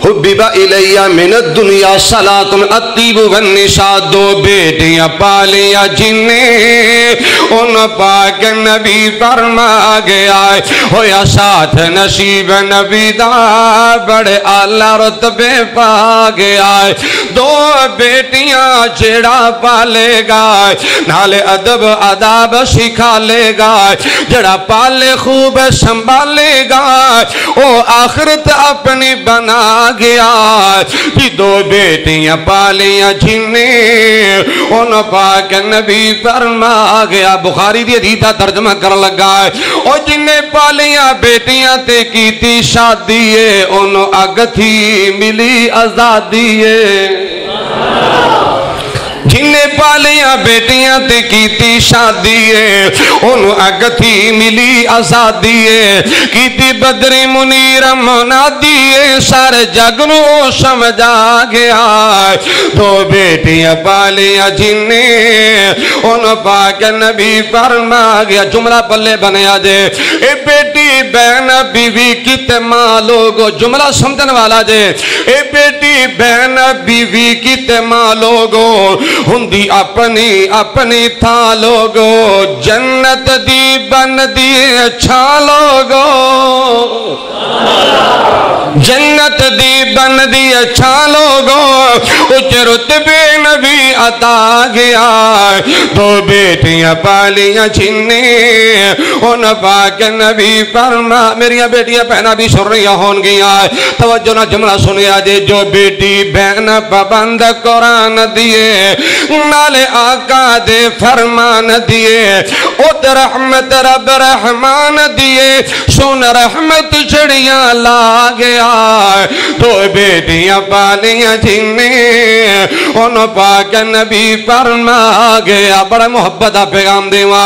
حبیبہ الیہ من الدنیا صلاۃ الطیب والنساء دو بیٹیاں پالیاں جنہیں ان پاک نبی فرما گیا ہویا ساتھ نصیب نبی دا بڑے اعلیٰ رتبے پا گیا دو بیٹیاں جڑا پالے گا نالے ادب اداب سکھا لے گا جڑا پالے خوب سنبھالے گا او آخرت اپنی بنا گیا جی دو بیٹیاں پالیاں جنہیں ان پاک نبی فرما گیا بخاری دی حدیث دا ترجمہ کر لگا ہے اور جنہیں پالیاں بیٹیاں تے کیتی شادی ہے ان اگ تھی ملی آزادی ہے جنہیں پالیاں میریاں بیٹیاں تے کیتی شادی ہے انہوں اگتھی ملی آزادی ہے کیتی بدری منیر منادی ہے سارے جگ نو سمجھا گیا دو بیٹیاں پالیاں جنہیں انہوں پاک نبی فرما گیا جملہ پلے بنیا جے اے بیٹی بہن بیوی کتے ماں لوگو جملہ سمجھن والا جے اے بیٹی بہن بیوی کتے ماں لوگو ہندی اپنی اپنی تھا لوگو جنت دی بن دی اچھا لوگو جنت دی بن دی اچھا لوگو اچھ رتبے نبی عطا گیا دو بیٹیاں پالیاں چھنے ان پاک نبی فرما میریاں بیٹیاں پہنا بھی سن رہی ہون گیا توجہ نہ جملہ سنیا جے جو بیٹی بہن پابند قرآن دیے نالے آقا دے فرمان دیے ات رحمت رب رحمان دیے سن رحمت چڑیاں لا گیا تو بیٹیاں پالیاں جنہیں ان پاک نبی فرما گیا بڑا محبت پیغام دیوا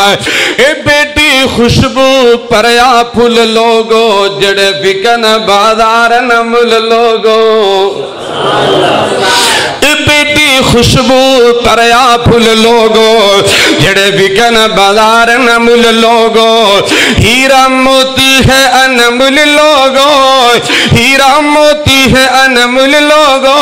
اے بیٹی خوشبو پریا پھول لوگو جڑے بکن بازار نمل لوگو اے بیٹی خوشبو پریا پھول لوگو جڑے بکن بازار نمل لوگو ہیرا موتی ہے انمل لوگو ہیرا موتی ہے انمل لوگو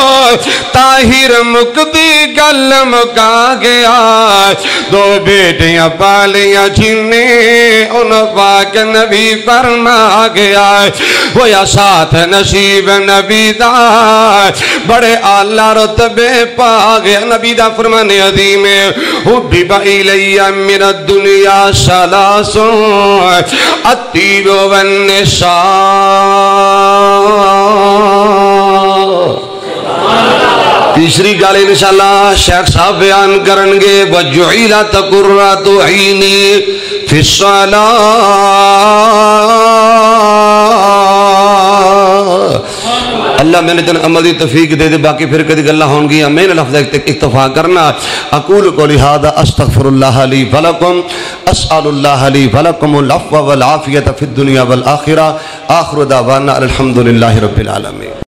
طاہر مقدی گل مکا گیا دو بیٹیاں پالیاں جنہیں ان پاک نبی فرما گیا ہویا ساتھ نصیب نبی دا بڑے اعلیٰ رتبے پا گیا نبی دا فرمانے عظیم حبیب الی من الدنیا سلاسوں الطیب والنساء تیسری گال انشاءاللہ شیخ صاحب بیان کرنگے وَجُعِلَتْ قُرَّةُ عَيْنِي فِي الصَّلَاةِ اللہ میں نے جن عمل دی توفیق دے دے باقی پھر کدی گلہ ہوں گی میں نے لفظ اکتفا کرنا اقول قولی ھذا استغفر اللہ لی ولکم اسأل اللہ لی ولکم العفو والعافیت فی الدنیا والآخرہ آخر دعوانا الحمدللہ رب العالمین